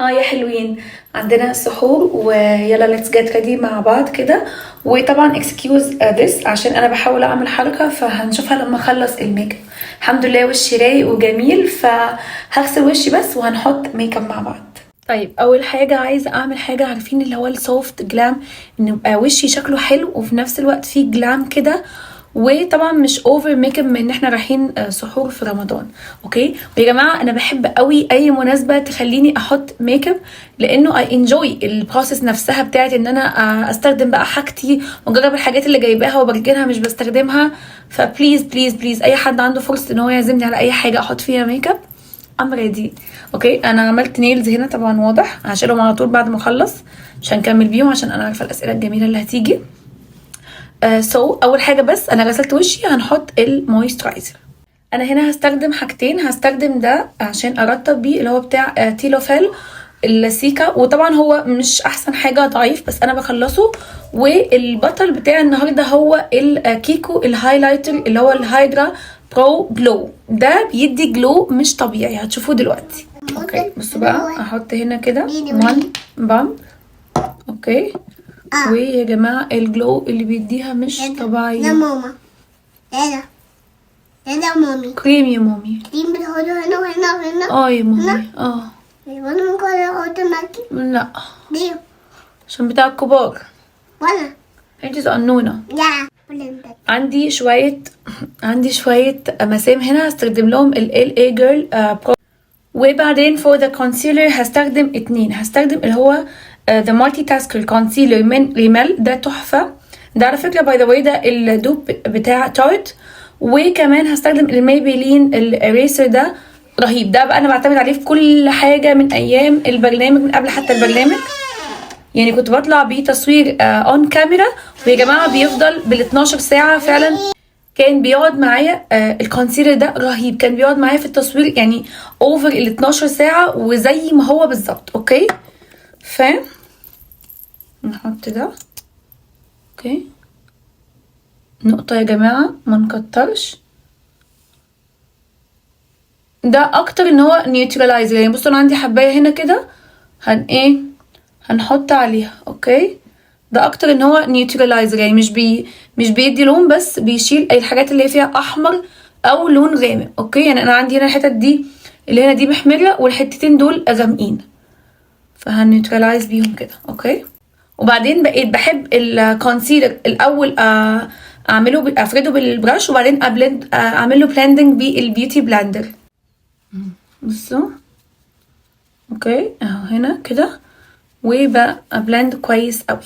ها يا حلوين، عندنا سحور ويلا ليتس جيت ريدي مع بعض كده. وطبعا اكسكيوز ذس عشان انا بحاول اعمل حركه فهنشوفها لما اخلص الميك اب. الحمد لله وشي رايق وجميل، فهغسل وشي بس وهنحط ميك اب مع بعض. طيب اول حاجه عايزه اعمل حاجه، عارفين اللي هو السوفت جلام، ان يبقى وشي شكله حلو وفي نفس الوقت فيه جلام كده، وطبعا مش اوفر ميك اب من ان احنا رايحين سحور في رمضان. اوكي ويا جماعه انا بحب قوي اي مناسبه تخليني احط ميك اب، لانه اي انجوي البروسيس نفسها بتاعت ان انا استخدم بقى حاجتي واجرب الحاجات اللي جايباها وبرجنها مش بستخدمها. فبليز بليز بليز اي حد عنده فرصه ان هو يعزمني على اي حاجه احط فيها ميك اب ام ريدي. اوكي انا عملت نيلز هنا طبعا واضح، هشيلهم على طول بعد ما اخلص مش هنكمل بيهم عشان انا عارفه الاسئله الجميله اللي هتيجي. اول حاجه بس انا غسلت وشي، هنحط المويسترايزر. انا هنا هستخدم حاجتين، هستخدم ده عشان ارطب بيه اللي هو بتاع تيلوفيل السيكا، وطبعا هو مش احسن حاجه ضعيف بس انا بخلصه. والبطل بتاع النهارده هو الكيكو الهايلايتر اللي هو الهايدرا برو جلو، ده بيدي جلو مش طبيعي هتشوفوه دلوقتي. اوكي بصوا بقى احط هنا كده 1 بامب. اوكي ويا جماعه الجلو اللي بيديها مش طبيعي. يا ماما يلا يلا مامي كريم يا مامي. كريم بتحطه هنا وهنا وهنا. يا مامي وانا ممكن احط معاكي؟ لا ليه؟ عشان بتاع الكبار، وانا انتي صغنونه. لا عندي شويه مسام هنا هستخدم لهم ال LA Girl Pro. وبعدين فور ذا كونسيلر هستخدم اتنين، هستخدم اللي هو ذا مالتي تاسكر كونسيلر من ريمال، ده تحفه. ده على فكره باي ذا واي ده الدوب بتاع تارت. وكمان هستخدم الميبيلين الاريسر، ده رهيب، ده بقى انا بعتمد عليه في كل حاجه من ايام البرنامج، من قبل حتى البرنامج يعني كنت بطلع بيه تصوير اون كاميرا. ويا جماعه بيفضل بال 12 ساعه فعلا، كان بيقعد معايا الكونسيلر ده رهيب، كان بيقعد معايا في التصوير يعني اوفر ال 12 ساعه وزي ما هو بالظبط. اوكي نحط ده. اوكي نقطه يا جماعه ما نكترش، ده اكتر ان هو نيوترلايزر يعني. بصوا انا عندي حبايه هنا كده هنحط عليها. اوكي ده اكتر ان هو نيوترلايزر يعني مش بيدي لون بس بيشيل اي الحاجات اللي هي فيها احمر او لون غامق. اوكي يعني انا عندي هنا الحتت دي اللي هنا دي محمره والحتتين دول غامقين، فهنيوترلايز بيهم كده. اوكي وبعدين بقيت بحب الكونسيلر الاول اعمله افرده بالبراش وبعدين اعمله بلندنج بالبيوتي بلندر. بصوا اوكي اهو هنا كده وبقى بلند كويس قوي.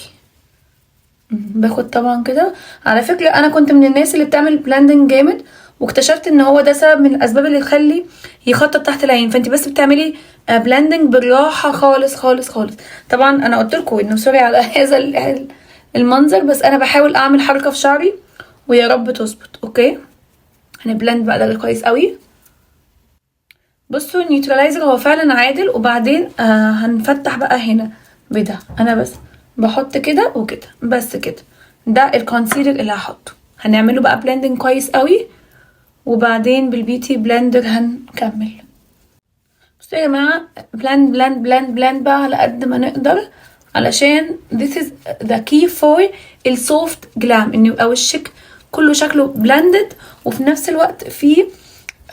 باخد طبعا كده. على فكره انا كنت من الناس اللي بتعمل بلندنج جامد واكتشفت ان هو ده سبب من الاسباب اللي تخلي يخطط تحت العين، فانت بس بتعملي بلندنج بالراحه خالص خالص خالص. طبعا انا قلت لكم انه سوري على هذا المنظر، بس انا بحاول اعمل حركه في شعري ويا رب تظبط. اوكي هنبلند بقى ده كويس قوي. بصوا النيوترلايزر هو فعلا عادل. وبعدين هنفتح بقى هنا بده، انا بس بحط كده وكده بس كده، ده الكونسيلر اللي هحطه. هنعمله بقى بلندنج كويس قوي وبعدين بالبيوتي بلندر هنكمل. بصوا يا جماعه بلند بلند بلند بلند بقى على قد ما نقدر، علشان this is the key for السوفت جلام، ان يبقى وشك كله شكله بلندد وفي نفس الوقت فيه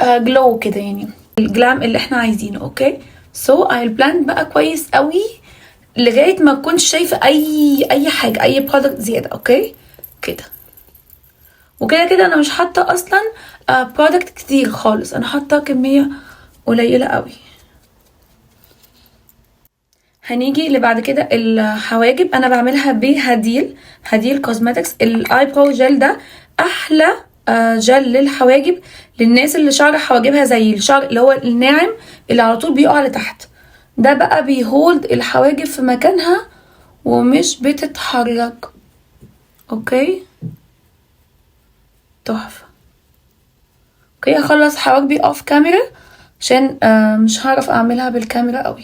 جلو كده يعني الجلام اللي احنا عايزينه. اوكي I'll blend بقى كويس قوي لغايه ما تكونش شايفه اي حاجه اي برودكت زياده. اوكي كده وكده كده انا مش حاطه اصلا برودكت كتير خالص، انا حاطه كميه قليله قوي. هنيجي اللي بعد كده الحواجب، انا بعملها هديل كوزماتكس الاي برو جel، ده احلى جل للحواجب للناس اللي شعر حواجبها زي الشعر اللي هو الناعم اللي على طول بيقع لتحت، ده بقى بيهولد الحواجب في مكانها ومش بتتحرك. اوكي تحفه. اوكي هخلص حواجبي اوف كاميرا عشان مش هعرف اعملها بالكاميرا قوي.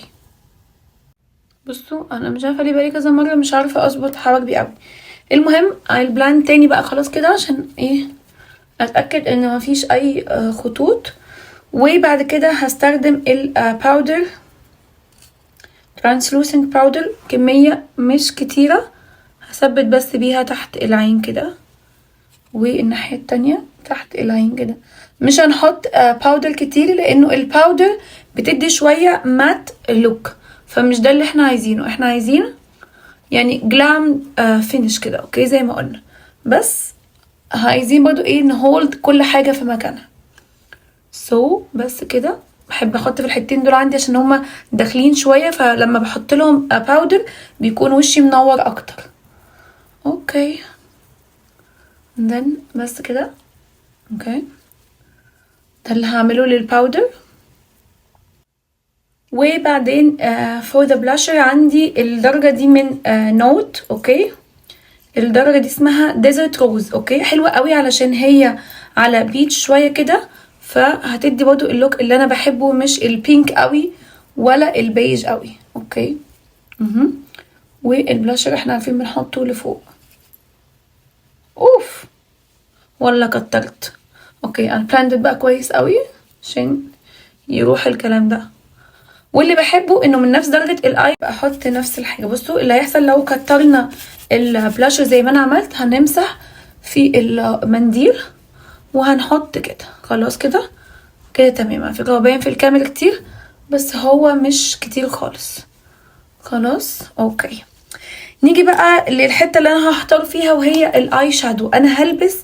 بصوا انا مش عارفه ليه بقالي كذا مره مش عارفه اظبط حواجبي قوي. المهم البلان تاني بقى خلاص كده عشان اتاكد ان مفيش اي خطوط. وبعد كده هستخدم الباودر translucent powder كمية مش كتيرة، هثبت بس بيها تحت العين كده، والناحية التانية تحت العين كده. مش هنحط باودر كتير لانه الباودر بتدي شوية مات لوك، فمش ده اللي احنا عايزينه. احنا عايزين يعني جلام فينش كده، اوكي زي ما قلنا. بس عايزين برضو ايه نهولد كل حاجة في مكانها. بس كده بحب احط في الحتتين دول عندي عشان هما داخلين شوية، فلما بحط لهم باودر بيكون وشي منور اكتر. اوكي then بس كده. اوكي ده اللي هعمله للباودر. وبعدين فور ذا بلاشر عندي الدرجة دي من نوت. اوكي الدرجة دي اسمها ديزرت روز. اوكي حلوة قوي علشان هي على بيتش شوية كده، فهتدي برضو اللوك اللي انا بحبه، مش البينك قوي ولا البيج قوي. اوكي والبلاشر احنا عارفين بنحطه لفوق. اوف ولا كترت. اوكي انا بلاندد بقى كويس قوي عشان يروح الكلام ده. واللي بحبه انه من نفس درجة الاي احط نفس الحاجة. بصوا اللي هيحصل لو كترنا البلاشر زي ما انا عملت، هنمسح في المنديل وهنحط كده. خلاص كده كده تمام. على فكرة هو باين في الكاميرا كتير بس هو مش كتير خالص. خلاص اوكي نيجي بقى للحتة اللي انا هختار فيها وهي الاي شادو. انا هلبس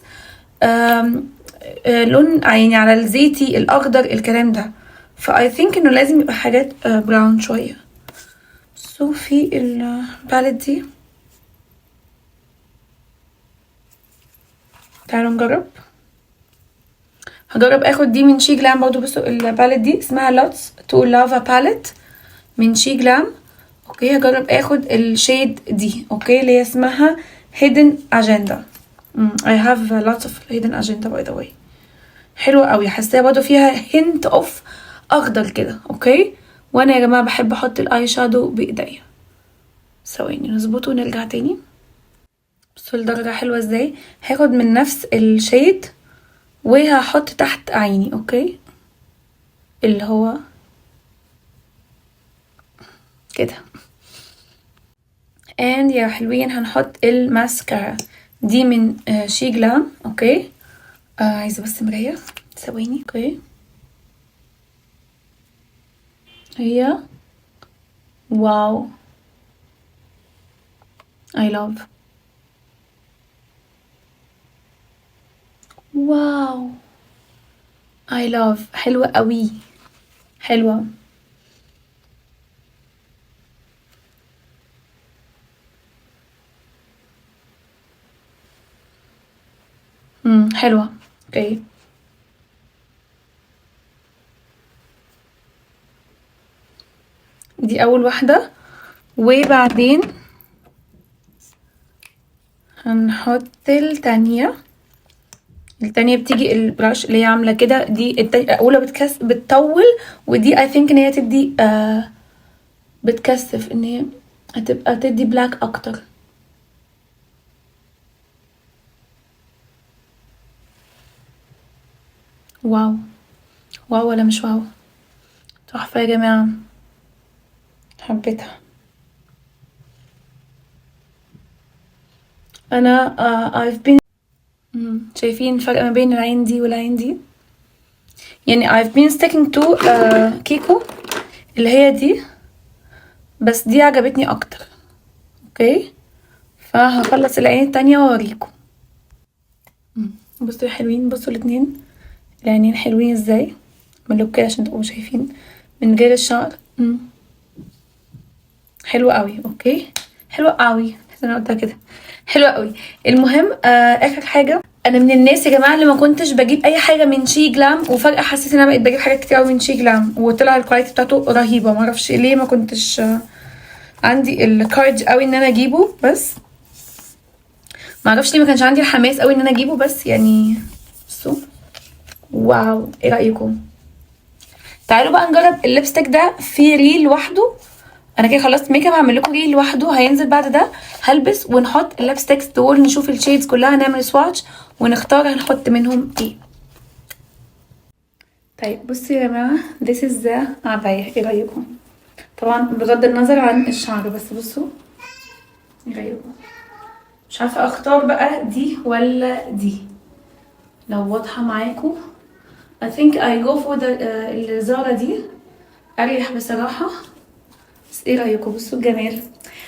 لون يعني على الزيتي الاخضر الكلام ده، فاي ثينك انه لازم يبقى حاجات براون شويه. في الباليت دي تعالوا نجرب. هجرب اخد دي من شي جلام برضو. بصوا الباليت دي اسمها لوتس تو لافا باليت من شي جلام. اوكي هجرب اخد الشيد دي. اوكي اللي هي اسمها hidden agenda. I have lots of hidden agenda by the way. حلوة قوي، حاساها برضو فيها hint of اخضر كده. اوكي وانا يا جماعة بحب احط الاي شادو بايديا. ثواني نظبطه ونرجع تاني. بصوا الدرجة حلوة ازاي. هاخد من نفس الشيد وهحط تحت عيني. اوكي اللي هو كده. and يا حلوين هنحط الماسكارا دي من شي جلام. اوكي عايزة بس مراية ثواني. اوكي هي واو I love. واو I love. حلوة قوي حلوة. حلوة. اوكي دي اول واحدة. وبعدين هنحط التانية. التانية بتيجي البراش اللي هي عاملة كده. دي الاولى بتطول، ودي I think ان هي تدي بتكثف، ان هي هتبقى تدي بلاك اكتر. واو واو ولا مش واو؟ تحفة يا جماعة حبيتها. انا I've been شايفين الفرق ما بين العين دي والعين دي؟ يعني I've been sticking to كيكو اللي هي دي، بس دي عجبتني اكتر. اوكي فهخلص العين التانية واوريكم. بصوا يا حلوين، بصوا الاتنين العينين حلوين ازاي. ملوك كده عشان تبقوا شايفين من غير الشعر. حلوة قوي. اوكي حلوة قوي، انا قلتها كده حلوة قوي. المهم اخر حاجة، انا من الناس يا جماعه اللي ما كنتش بجيب اي حاجه من شي جلام، وفجاه حسيت ان انا بقيت بجيب حاجات كتير قوي من شي جلام، وطلع الكواليتي بتاعته رهيبه. ما اعرفش ليه ما كنتش عندي الكارج قوي ان انا اجيبه، بس ما اعرفش ليه ما كانش عندي الحماس قوي ان انا اجيبه. بس يعني بصوا واو ايه رايكم؟ تعالوا بقى نجرب الليبستيك ده في ريل لوحده. انا كده خلصت ميك اب، هعمل لكم ريل لوحده هينزل بعد ده. هلبس ونحط الليبستيكس دول، نشوف الشيدز كلها، نعمل سواتش ونختار هنحط منهم ايه. طيب بصوا يا جماعه this is the عبايه، ايه رايكم؟ طبعا بغض النظر عن الشعر، بس بصوا يغيروا. مش عارفه اختار بقى دي ولا دي. لو واضحه معاكم I think I go for الزارة دي اريح بصراحه. بس ايه رايكم؟ بصوا الجمال.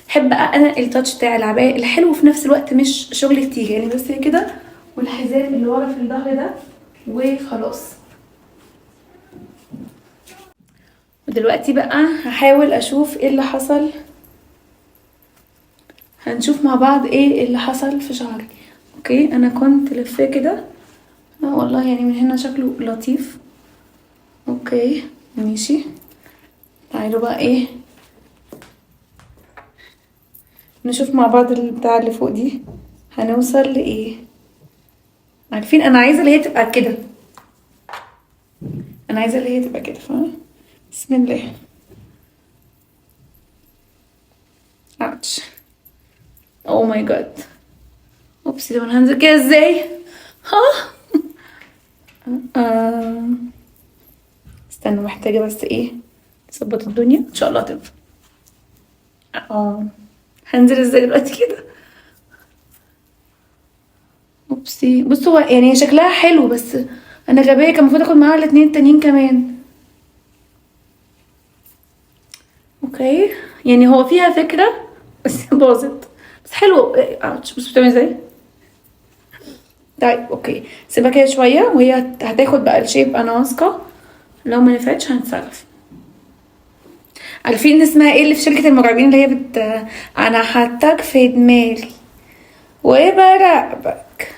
بحب بقى انا التاتش بتاع العباية الحلو في نفس الوقت مش شغل كتير يعني، بس كده والحزام اللي ورا في الظهر ده وخلاص. ودلوقتي بقى هحاول اشوف ايه اللي حصل، هنشوف مع بعض ايه اللي حصل في شعري. اوكي انا كنت لفاه كده والله يعني من هنا شكله لطيف. اوكي ماشي. تعالوا بقى ايه نشوف مع بعض البتاع اللي فوق دي هنوصل لايه. عارفين انا عايزه اللي هي تبقى كده، انا عايزه اللي هي تبقى كده فاهمه. بسم الله. اوتش. او ماي جاد. اوبس ده انا هنزل كده ازاي؟ ها استنى محتاجه بس ايه نظبط الدنيا ان شاء الله تنفع. هنزل ازاي دلوقتي كده؟ اوبسي. بصوا هو يعني هي شكلها حلو بس انا غبيه، كان المفروض اخد معاها الاتنين التانيين كمان. اوكي يعني هو فيها فكره بس باظت، بس حلو. اوتش. بصوا بتعمل ازاي. طيب اوكي سيبها كده شويه وهي هتاخد بقى الشيب. انا واثقه لو ما نفعتش هنتصرف. عارفين اسمها ايه اللي في شركه المرعبين اللي هي انا حطاك في دماغي وبراقبك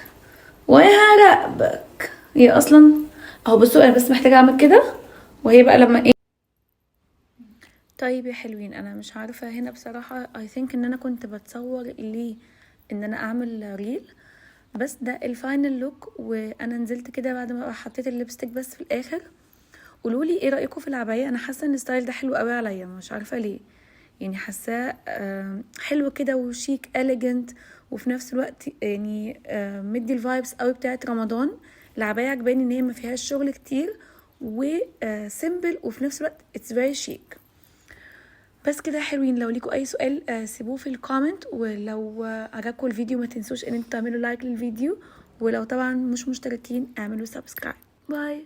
وهراقبك. هي اصلا اهو بصوا انا بس محتاجه اعمل كده وهي بقى لما ايه. طيب يا حلوين انا مش عارفه هنا بصراحه I think ان انا كنت بتصور ليه ان انا اعمل ريل، بس ده الفاينل لوك. وانا نزلت كده بعد ما حطيت الليبستيك بس في الاخر. قولولي ايه رايكم في العبايه. انا حاسه ان الستايل ده حلو قوي عليا مش عارفه ليه، يعني حاساه حلو كده وشيك اليجنت، وفي نفس الوقت يعني مدي الفايبس قوي بتاعه رمضان. العبايه عجباني ان هي ما فيهاش شغل كتير وسيمبل وفي نفس الوقت اتس فيري شيك. بس كده حلوين. لو ليكوا اي سؤال سيبوه في الكومنت، ولو عجبكم الفيديو ما تنسوش ان انتوا تعملوا لايك للفيديو، ولو طبعا مش مشتركين اعملوا سبسكرايب. باي.